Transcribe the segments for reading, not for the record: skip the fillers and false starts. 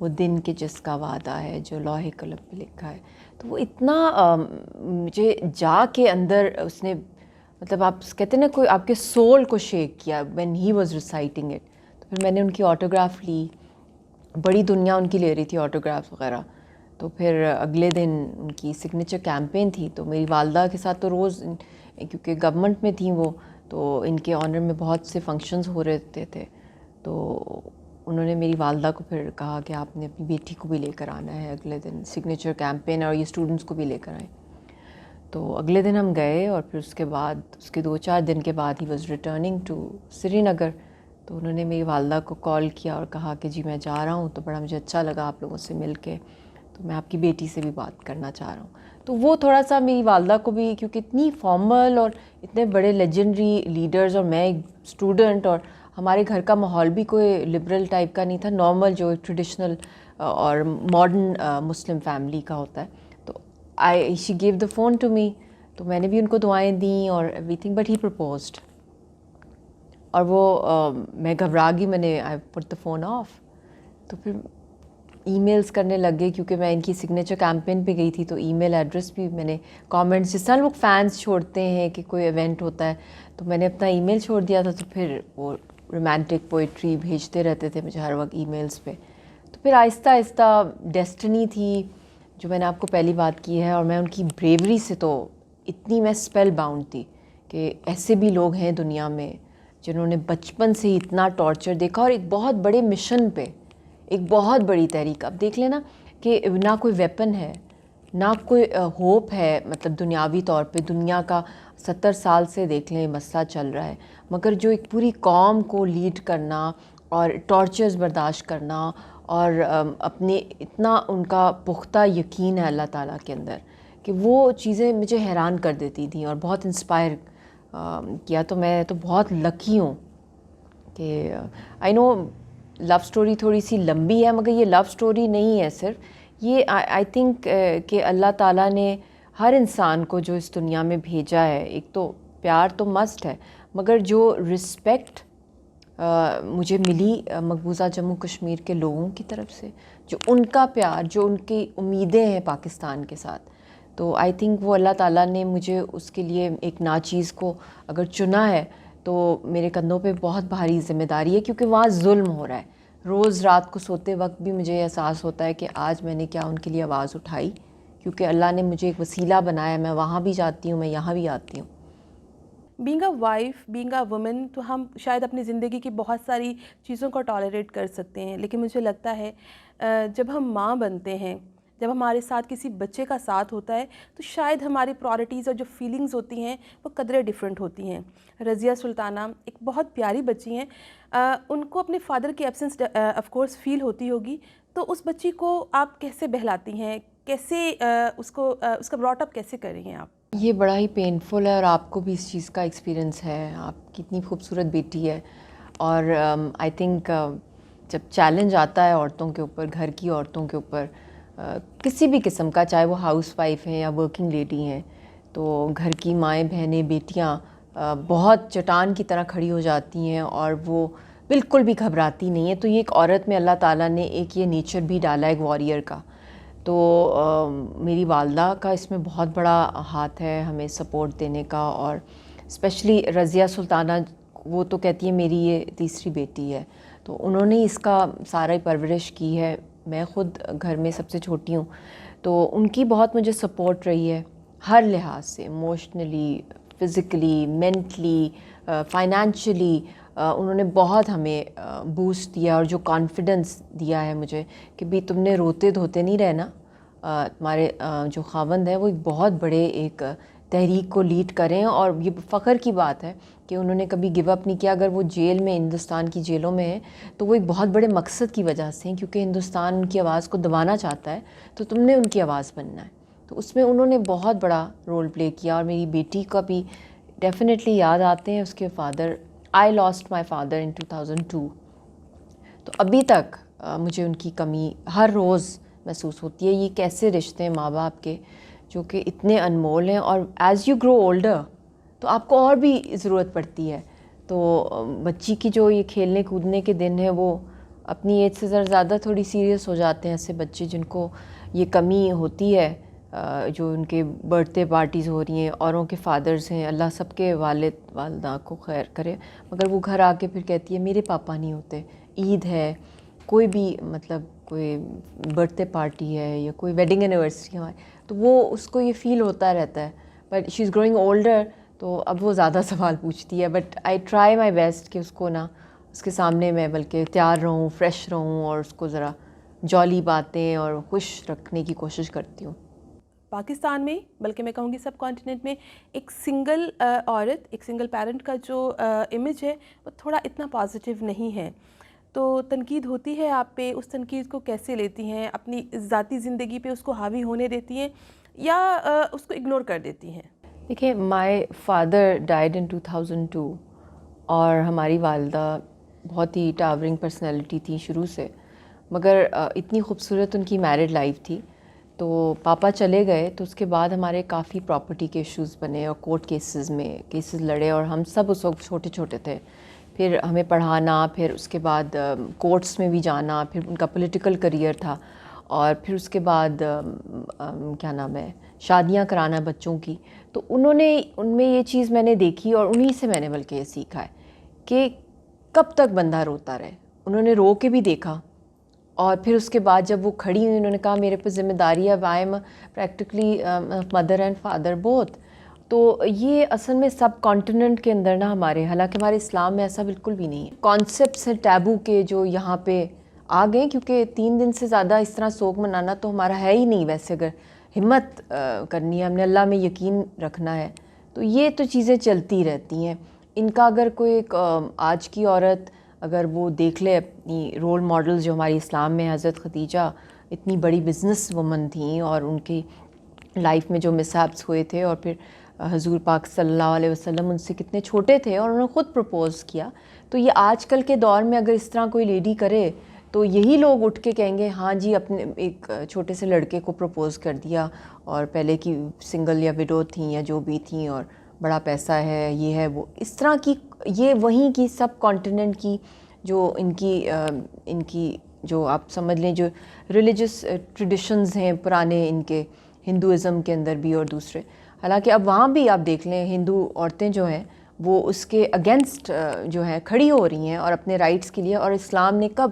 وہ دن کے جس کا وعدہ ہے جو لوح قلم پہ لکھا ہے. تو وہ اتنا مجھے جا کے اندر اس نے مطلب آپ کہتے ہیں نا کوئی آپ کے سول کو شیک کیا when he was reciting it. تو پھر میں نے ان کی آٹوگراف لی, بڑی دنیا ان کی لے رہی تھی آٹوگراف وغیرہ. تو پھر اگلے دن ان کی سگنیچر کیمپین تھی, تو میری والدہ کے ساتھ تو روز کیونکہ گورنمنٹ میں تھیں وہ, تو ان کے آنر میں بہت سے فنکشنز ہو رہے تھے. تو انہوں نے میری والدہ کو پھر کہا کہ آپ نے اپنی بیٹی کو بھی لے کر آنا ہے اگلے دن سگنیچر کیمپین, اور یہ اسٹوڈنٹس کو بھی لے کر آئیں. تو اگلے دن ہم گئے, اور پھر اس کے بعد اس کے 2-4 دن کے بعد ہی واز ریٹرننگ ٹو سری نگر. تو انہوں نے میری والدہ کو کال کیا اور کہا کہ جی میں جا رہا ہوں, تو بڑا مجھے اچھا لگا آپ لوگوں سے مل کے, تو میں آپ کی بیٹی سے بھی بات کرنا چاہ رہا ہوں. تو وہ تھوڑا سا میری والدہ کو بھی, کیونکہ اتنی فارمل اور اتنے بڑے لیجنڈری لیڈرز, اور میں ایک اسٹوڈنٹ, اور ہمارے گھر کا ماحول بھی کوئی لبرل ٹائپ کا نہیں تھا, نارمل جو ٹریڈیشنل اور ماڈرن مسلم فیملی کا ہوتا ہے. تو she gave the phone to me, تو میں نے بھی ان کو دعائیں دیں اور everything, but he proposed. اور وہ میں گھبرا گئی, میں نے آئی پٹ دا فون آف. تو پھر ای میلز کرنے لگ گئے, کیونکہ میں ان کی سگنیچر کیمپین پہ گئی تھی, تو ای میل ایڈریس بھی میں نے کامنٹس جس طرح لوگ فینس چھوڑتے ہیں کہ کوئی ایونٹ ہوتا ہے, تو میں نے اپنا ای میل چھوڑ دیا تھا. تو پھر وہ رومانٹک پوئٹری بھیجتے رہتے تھے مجھے ہر وقت ای میلز پہ. تو پھر آہستہ آہستہ ڈیسٹنی تھی جو میں نے آپ کو پہلی بات کی ہے, اور میں ان کی بریوری سے تو اتنی میں اسپیل باؤنڈ تھی کہ ایسے بھی لوگ ہیں دنیا میں جنہوں نے بچپن سے ہی اتنا ٹارچر دیکھا, اور ایک بہت بڑے مشن پہ, ایک بہت بڑی تحریک. اب دیکھ لینا کہ نہ کوئی ویپن ہے, نہ کوئی ہوپ ہے, مطلب دنیاوی طور پہ دنیا کا 70 سال سے دیکھ لیں مسئلہ چل رہا ہے, مگر جو ایک پوری قوم کو لیڈ کرنا اور ٹارچرز برداشت کرنا, اور اپنے اتنا ان کا پختہ یقین ہے اللہ تعالیٰ کے اندر کہ وہ چیزیں مجھے حیران کر دیتی تھیں اور بہت انسپائر کیا. تو میں تو بہت لکی ہوں کہ آئی نو لو سٹوری تھوڑی سی لمبی ہے, مگر یہ لو سٹوری نہیں ہے صرف, یہ آئی تھنک کہ اللہ تعالیٰ نے ہر انسان کو جو اس دنیا میں بھیجا ہے, ایک تو پیار تو مسٹ ہے, مگر جو رسپیکٹ مجھے ملی مقبوضہ جموں کشمیر کے لوگوں کی طرف سے, جو ان کا پیار, جو ان کی امیدیں ہیں پاکستان کے ساتھ, تو آئی تھنک وہ اللہ تعالیٰ نے مجھے اس کے لیے ایک ناچیز کو اگر چنا ہے تو میرے کندھوں پہ بہت بھاری ذمہ داری ہے, کیونکہ وہاں ظلم ہو رہا ہے. روز رات کو سوتے وقت بھی مجھے احساس ہوتا ہے کہ آج میں نے کیا ان کے لیے آواز اٹھائی, کیونکہ اللہ نے مجھے ایک وسیلہ بنایا. میں وہاں بھی جاتی ہوں, میں یہاں بھی آتی ہوں. Being a wife, being a woman, تو ہم شاید اپنی زندگی کی بہت ساری چیزوں کو ٹالریٹ کر سکتے ہیں, لیکن مجھے لگتا ہے جب ہم ماں بنتے ہیں, جب ہمارے ساتھ کسی بچے کا ساتھ ہوتا ہے, تو شاید ہماری پرائورٹیز اور جو فیلنگز ہوتی ہیں وہ قدرے ڈیفرنٹ ہوتی ہیں. رضیہ سلطانہ ایک بہت پیاری بچی ہیں, ان کو اپنے فادر کی ایبسنس آف کورس فیل ہوتی ہوگی, تو اس بچی کو آپ کیسے بہلاتی ہیں, کیسے اس کا براٹ اپ کیسے کر رہی ہیں آپ؟ یہ بڑا ہی پینفل ہے, اور آپ کو بھی اس چیز کا ایکسپیرینس ہے. آپ کی اتنی خوبصورت بیٹی ہے, اور آئی تھنک جب چیلنج آتا ہے عورتوں کے اوپر, گھر کی عورتوں کے اوپر, کسی بھی قسم کا, چاہے وہ ہاؤس وائف ہیں یا ورکنگ لیڈی ہیں, تو گھر کی مائیں بہنیں بیٹیاں بہت چٹان کی طرح کھڑی ہو جاتی ہیں, اور وہ بالکل بھی گھبراتی نہیں ہیں. تو یہ ایک عورت میں اللہ تعالیٰ نے ایک یہ نیچر بھی ڈالا ہے ایک وارئر کا. تو میری والدہ کا اس میں بہت بڑا ہاتھ ہے ہمیں سپورٹ دینے کا, اور اسپیشلی رضیہ سلطانہ, وہ تو کہتی ہے میری یہ تیسری بیٹی ہے, تو انہوں نے اس کا سارا پرورش کی ہے. میں خود گھر میں سب سے چھوٹی ہوں, تو ان کی بہت مجھے سپورٹ رہی ہے ہر لحاظ سے, ایموشنلی, فزیکلی, مینٹلی, فائنینشلی. انہوں نے بہت ہمیں بوسٹ دیا, اور جو کانفیڈنس دیا ہے مجھے کہ بھی تم نے روتے دھوتے نہیں رہنا. تمہارے جو خاوند ہیں وہ ایک بہت بڑے ایک تحریک کو لیڈ کریں, اور یہ فخر کی بات ہے کہ انہوں نے کبھی گیو اپ نہیں کیا. اگر وہ جیل میں, ہندوستان کی جیلوں میں ہیں, تو وہ ایک بہت بڑے مقصد کی وجہ سے ہیں, کیونکہ ہندوستان ان کی آواز کو دبانا چاہتا ہے, تو تم نے ان کی آواز بننا ہے. تو اس میں انہوں نے بہت بڑا رول پلے کیا. اور میری بیٹی کا بھی ڈیفینیٹلی یاد آتے ہیں اس کے father. I last my father in 2002. تو ابھی تک مجھے ان کی کمی ہر روز محسوس ہوتی ہے. یہ کیسے رشتے ہیں ماں باپ کے جو کہ اتنے انمول ہیں, اور ایز یو گرو اولڈر تو آپ کو اور بھی ضرورت پڑتی ہے. تو بچی کی جو یہ کھیلنے کودنے کے دن ہیں وہ اپنی ایج سے زیادہ تھوڑی سیریس ہو جاتے ہیں ایسے بچے جن کو یہ کمی ہوتی ہے، جو ان کے برتھ ڈے پارٹیز ہو رہی ہیں، اوروں کے فادرز ہیں، اللہ سب کے والد والدہ کو خیر کرے، مگر وہ گھر آ کے پھر کہتی ہے میرے پاپا نہیں ہوتے، عید ہے، کوئی بھی مطلب کوئی برتھ ڈے پارٹی ہے یا کوئی ویڈنگ اینیورسری ہماری، تو وہ اس کو یہ فیل ہوتا رہتا ہے. But she is growing older, تو اب وہ زیادہ سوال پوچھتی ہے. But I try my best کہ اس کو نا اس کے سامنے میں بلکہ تیار رہوں، فریش رہوں، اور اس کو ذرا جالی باتیں اور خوش رکھنے کی کوشش کرتی ہوں. پاکستان میں، بلکہ میں کہوں گی سب کانٹیننٹ میں، ایک سنگل عورت، ایک سنگل پیرنٹ کا جو امیج ہے وہ تھوڑا اتنا پازیٹیو نہیں ہے. تو تنقید ہوتی ہے آپ پہ، اس تنقید کو کیسے لیتی ہیں؟ اپنی ذاتی زندگی پہ اس کو حاوی ہونے دیتی ہیں یا اس کو اگنور کر دیتی ہیں؟ دیکھیں، مائی فادر ڈائیڈ ان 2002 اور ہماری والدہ بہت ہی ٹاورنگ پرسنالٹی تھی شروع سے، مگر اتنی خوبصورت ان کی میرڈ لائف تھی. تو پاپا چلے گئے تو اس کے بعد ہمارے کافی پراپرٹی کے ایشوز بنے اور کورٹ کیسز لڑے، اور ہم سب اس وقت چھوٹے چھوٹے تھے. پھر ہمیں پڑھانا، پھر اس کے بعد کورٹس میں بھی جانا، پھر ان کا پولیٹیکل کریئر تھا، اور پھر اس کے بعد کیا نام ہے، شادیاں کرانا بچوں کی. تو ان میں یہ چیز میں نے دیکھی، اور انہی سے میں نے بلکہ یہ سیکھا ہے کہ کب تک بندہ روتا رہے. انہوں نے رو کے بھی دیکھا، اور پھر اس کے بعد جب وہ کھڑی ہوئی انہوں نے کہا میرے پہ ذمہ داری ہے، I am practically mother and father both. تو یہ اصل میں سب کانٹیننٹ کے اندر نا ہمارے، حالانکہ ہمارے اسلام میں ایسا بالکل بھی نہیں ہے. کانسیپٹس ہیں ٹیبو کے جو یہاں پہ آ گئے، کیونکہ 3 دن سے زیادہ اس طرح سوگ منانا تو ہمارا ہے ہی نہیں. ویسے اگر ہمت کرنی ہے، ہم نے اللہ میں یقین رکھنا ہے، تو یہ تو چیزیں چلتی رہتی ہیں. ان کا اگر کوئی آج کی عورت اگر وہ دیکھ لے اپنی رول ماڈلز جو ہماری اسلام میں، حضرت خدیجہ اتنی بڑی بزنس وومن تھیں، اور ان کی لائف میں جو مسہپس ہوئے تھے، اور پھر حضور پاک صلی اللہ علیہ وسلم ان سے کتنے چھوٹے تھے اور انہوں نے خود پروپوز کیا. تو یہ آج کل کے دور میں اگر اس طرح کوئی لیڈی کرے تو یہی لوگ اٹھ کے کہیں گے ہاں جی اپنے ایک چھوٹے سے لڑکے کو پروپوز کر دیا، اور پہلے کی سنگل یا وڈو تھیں یا جو بھی تھیں، اور بڑا پیسہ ہے، یہ ہے وہ، اس طرح کی. یہ وہیں کی سب کانٹیننٹ کی جو ان کی جو آپ سمجھ لیں جو ریلیجس ٹریڈیشنز ہیں پرانے ان کے، ہندوازم کے اندر بھی اور دوسرے. حالانکہ اب وہاں بھی آپ دیکھ لیں ہندو عورتیں جو ہیں وہ اس کے اگینسٹ جو ہیں کھڑی ہو رہی ہیں اور اپنے رائٹس کے لیے. اور اسلام نے کب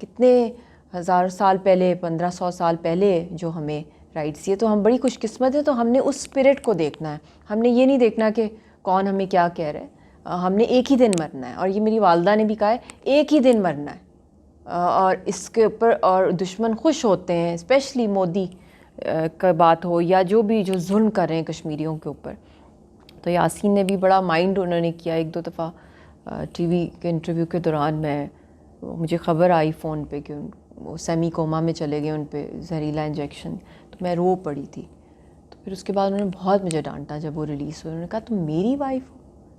کتنے 1000 سال پہلے، 1500 سال پہلے جو ہمیں رائٹس دیے. تو ہم بڑی خوش قسمت ہیں. تو ہم نے اس اسپرٹ کو دیکھنا ہے، ہم نے یہ نہیں دیکھنا کہ کون ہمیں کیا کہہ رہا ہے. ہم نے ایک ہی دن مرنا ہے، اور یہ میری والدہ نے بھی کہا ہے ایک ہی دن مرنا ہے. اور اس کے اوپر اور دشمن خوش ہوتے ہیں، اسپیشلی مودی کا بات ہو یا جو بھی جو ظلم کر رہے ہیں کشمیریوں کے اوپر. تو یاسین نے بھی بڑا مائنڈ انہوں نے کیا. 1-2 دفعہ ٹی وی کے انٹرویو کے دوران مجھے خبر آئی فون پہ کہ وہ سیمی کوما میں چلے گئے، ان پہ زہریلا انجیکشن. تو میں رو پڑی تھی. تو پھر اس کے بعد انہوں نے بہت مجھے ڈانٹا جب وہ ریلیز ہوئے. انہوں نے کہا تم میری وائف ہو،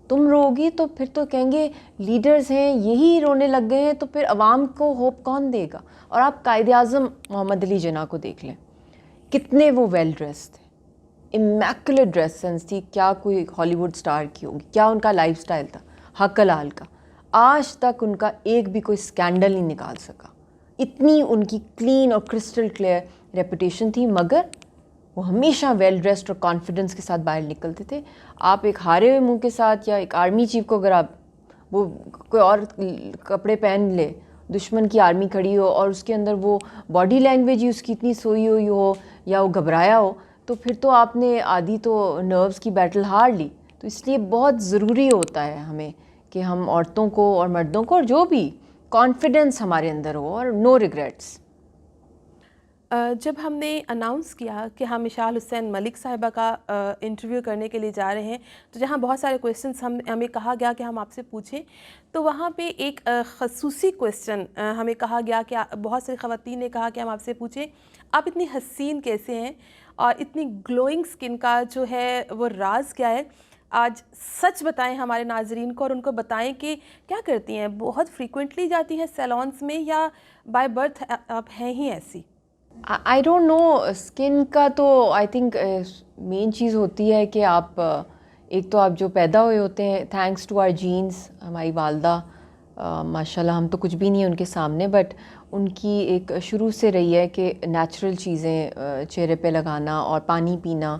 تم رو گی تو پھر تو کہیں گے لیڈرز ہیں یہی رونے لگ گئے ہیں، تو پھر عوام کو ہوپ کون دے گا. اور آپ قائد اعظم محمد علی جناح کو دیکھ لیں، کتنے وہ ویل ڈریس تھے، امیکولیٹ ڈریس سینس تھی. کیا کوئی ہالی ووڈ اسٹار کی ہوگی، کیا ان کا لائف سٹائل تھا حق حلال کا. آج تک ان کا ایک بھی کوئی اسکینڈل نہیں نکال سکا. اتنی ان کی کلین اور کرسٹل کلیئر ریپوٹیشن تھی، مگر وہ ہمیشہ ویل ڈریسڈ اور کانفیڈنس کے ساتھ باہر نکلتے تھے. آپ ایک ہارے ہوئے منہ کے ساتھ یا ایک آرمی چیف کو اگر آپ وہ کوئی اور کپڑے پہن لے، دشمن کی آرمی کھڑی ہو اور اس کے اندر وہ باڈی لینگویج ہی اس کی اتنی سوئی ہوئی ہو یا وہ گھبرایا ہو، تو پھر تو آپ نے آدھی تو نروز کی بیٹل ہار لی. تو اس لیے بہت ضروری ہوتا ہے ہمیں کہ ہم عورتوں کو اور مردوں کو، اور جو بھی کانفیڈنس ہمارے اندر ہو اور نو ریگریٹس. جب ہم نے اناؤنس کیا کہ ہم مشال حسین ملک صاحبہ کا انٹرویو کرنے کے لیے جا رہے ہیں، تو جہاں بہت سارے کویسچنس ہمیں کہا گیا کہ ہم آپ سے پوچھیں، تو وہاں پہ ایک خصوصی کویسچن ہمیں کہا گیا کہ بہت ساری خواتین نے کہا کہ ہم آپ سے پوچھیں آپ اتنی حسین کیسے ہیں اور اتنی گلوئنگ سکن کا جو ہے وہ راز کیا ہے. آج سچ بتائیں ہمارے ناظرین کو، اور ان کو بتائیں کہ کیا کرتی ہیں، بہت فریکوینٹلی جاتی ہیں سیلونز میں یا بائی برتھ آپ ہیں ہی ایسی؟ I don't know. اسکن کا تو آئی تھنک مین چیز ہوتی ہے کہ آپ ایک تو آپ جو پیدا ہوئے ہوتے ہیں، تھینکس ٹو آر جینس، ہماری والدہ ماشاءاللہ ہم تو کچھ بھی نہیں ہیں ان کے سامنے، بٹ ان کی ایک شروع سے رہی ہے کہ نیچرل چیزیں چہرے پہ لگانا اور پانی پینا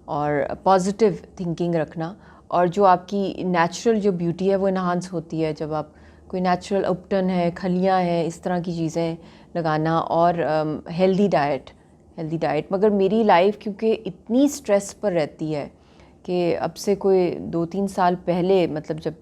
اور پازیٹیو تھنکنگ رکھنا، اور جو آپ کی نیچرل جو بیوٹی ہے وہ انہانس ہوتی ہے جب آپ کوئی نیچرل اپٹن ہے، کھلیاں ہیں، اس طرح کی چیزیں لگانا، اور ہیلدی ڈائٹ. مگر میری لائف کیونکہ اتنی سٹریس پر رہتی ہے کہ اب سے کوئی 2-3 سال پہلے، مطلب جب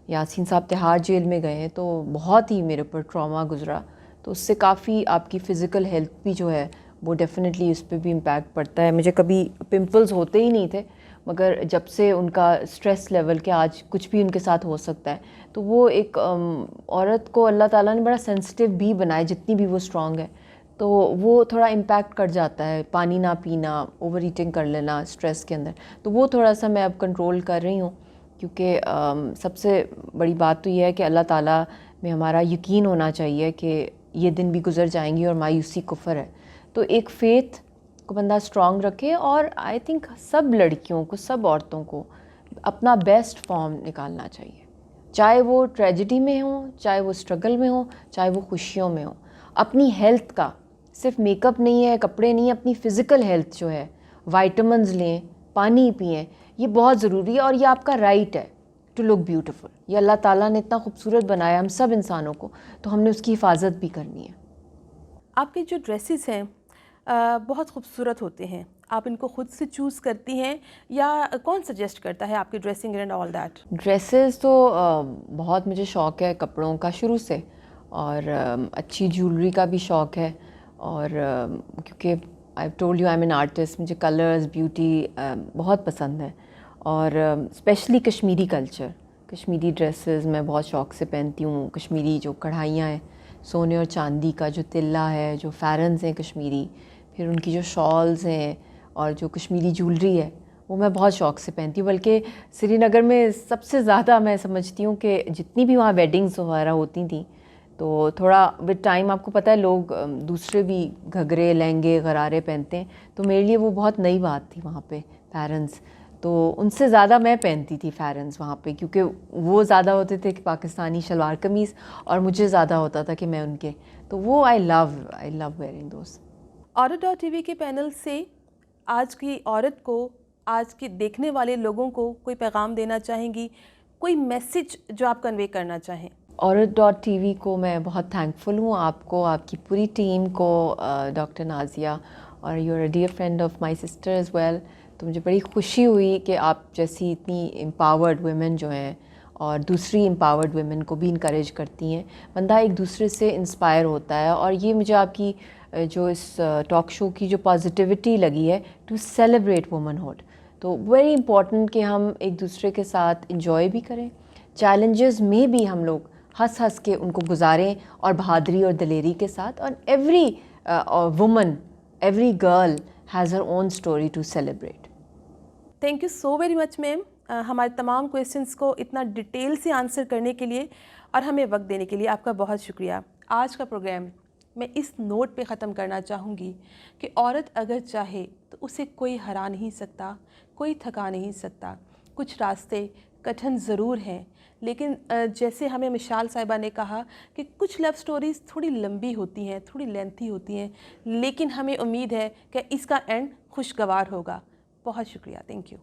یاسین صاحب تہاڑ جیل میں گئے ہیں تو بہت ہی میرے اوپر ٹراما گزرا، تو اس سے کافی آپ کی فزیکل ہیلتھ بھی جو ہے وہ ڈیفینیٹلی اس پہ بھی امپیکٹ پڑتا ہے. مجھے کبھی پمپلز ہوتے ہی نہیں تھے، مگر جب سے ان کا اسٹریس لیول کہ آج کچھ بھی ان کے ساتھ ہو سکتا ہے، تو وہ ایک عورت کو اللہ تعالیٰ نے بڑا سینسٹیو بھی بنایا، جتنی بھی وہ اسٹرانگ ہے، تو وہ تھوڑا امپیکٹ کر جاتا ہے. پانی نہ پینا، اوور ایٹنگ کر لینا اسٹریس کے اندر، تو وہ تھوڑا سا میں اب کنٹرول کر رہی ہوں، کیونکہ سب سے بڑی بات تو یہ ہے کہ اللہ تعالیٰ میں ہمارا یقین ہونا چاہیے کہ یہ دن بھی گزر جائیں گی، اور مایوسی کفر ہے. تو ایک فیتھ کو بندہ اسٹرانگ رکھے، اور آئی تھنک سب لڑکیوں کو، سب عورتوں کو اپنا بیسٹ فارم نکالنا چاہیے، چاہے وہ ٹریجڈی میں ہوں، چاہے وہ اسٹرگل میں ہوں، چاہے وہ خوشیوں میں ہوں. اپنی ہیلتھ کا صرف میک اپ نہیں ہے، کپڑے نہیں، اپنی فزیکل ہیلتھ جو ہے، وائٹامنز لیں، پانی پئیں، یہ بہت ضروری ہے، اور یہ آپ کا رائٹ ہے ٹو لک بیوٹیفل. یہ اللہ تعالیٰ نے اتنا خوبصورت بنایا ہم سب انسانوں کو، تو ہم نے اس کی حفاظت بھی کرنی ہے. آپ کے جو ڈریسز ہیں بہت خوبصورت ہوتے ہیں، آپ ان کو خود سے چوز کرتی ہیں یا کون سجیسٹ کرتا ہے آپ کی dressing and all that? Dresses تو بہت مجھے شوق ہے کپڑوں کا شروع سے، اور اچھی جیولری کا بھی شوق ہے، اور کیونکہ I told you I am an artist, مجھے کلرز، بیوٹی بہت پسند ہے، اور especially Kashmiri culture, Kashmiri dresses میں بہت شوق سے پہنتی ہوں. کشمیری جو کڑھائیاں ہیں، سونے اور چاندی کا جو تلہ ہے، جو فیرنز ہیں کشمیری، پھر ان کی جو شالز ہیں، اور جو کشمیری جیولری ہے، وہ میں بہت شوق سے پہنتی ہوں. بلکہ سری نگر میں سب سے زیادہ میں سمجھتی ہوں کہ جتنی بھی وہاں ویڈنگز وغیرہ ہوتی تھیں، تو تھوڑا ود ٹائم آپ کو پتہ ہے لوگ دوسرے بھی گھگھرے، لہنگے، غرارے پہنتے ہیں، تو میرے لیے وہ بہت نئی بات تھی وہاں پہ فیرنز. تو ان سے زیادہ میں پہنتی تھی فیرنز وہاں پہ، کیونکہ وہ زیادہ ہوتے تھے کہ پاکستانی شلوار قمیض، اور مجھے زیادہ ہوتا تھا کہ میں ان کے، تو وہ آئی لو ویئرنگ دوز. عورت.tv کے پینل سے آج کی عورت کو، آج کے دیکھنے والے لوگوں کو کوئی پیغام دینا چاہیں گی، کوئی میسج جو آپ کنوے کرنا چاہیں؟ عورت.tv کو میں بہت تھینکفل ہوں، آپ کو، آپ کی پوری ٹیم کو، ڈاکٹر نازیہ، اور you are a dear friend of my sister as well. تو مجھے بڑی خوشی ہوئی کہ آپ جیسی اتنی امپاورڈ ویمن جو ہیں، اور دوسری امپاورڈ ویمن کو بھی انکریج کرتی ہیں. بندہ ایک دوسرے سے انسپائر ہوتا ہے، اور یہ مجھے آپ کی جو اس ٹاک شو کی جو پازیٹیوٹی لگی ہے ٹو سیلیبریٹ وومن ہوڈ، تو ویری امپورٹنٹ کہ ہم ایک دوسرے کے ساتھ انجوائے بھی کریں، چیلنجز میں بھی ہم لوگ ہنس کے ان کو گزاریں، اور بہادری اور دلیری کے ساتھ. اور every woman, every girl has her own story to celebrate. Thank you so very much ma'am, ہمارے تمام کویسچنس کو اتنا ڈیٹیل سے آنسر کرنے کے لیے اور ہمیں وقت دینے کے لیے آپ کا بہت شکریہ. آج کا پروگرام میں اس نوٹ پہ ختم کرنا چاہوں گی کہ عورت اگر چاہے تو اسے کوئی ہرا نہیں سکتا، کوئی تھکا نہیں سکتا. کچھ راستے کٹھن ضرور ہیں، لیکن جیسے ہمیں مشال صاحبہ نے کہا کہ کچھ لو سٹوریز تھوڑی لمبی ہوتی ہیں، تھوڑی لینتھی ہوتی ہیں، لیکن ہمیں امید ہے کہ اس کا اینڈ خوشگوار ہوگا. بہت شکریہ. Thank you.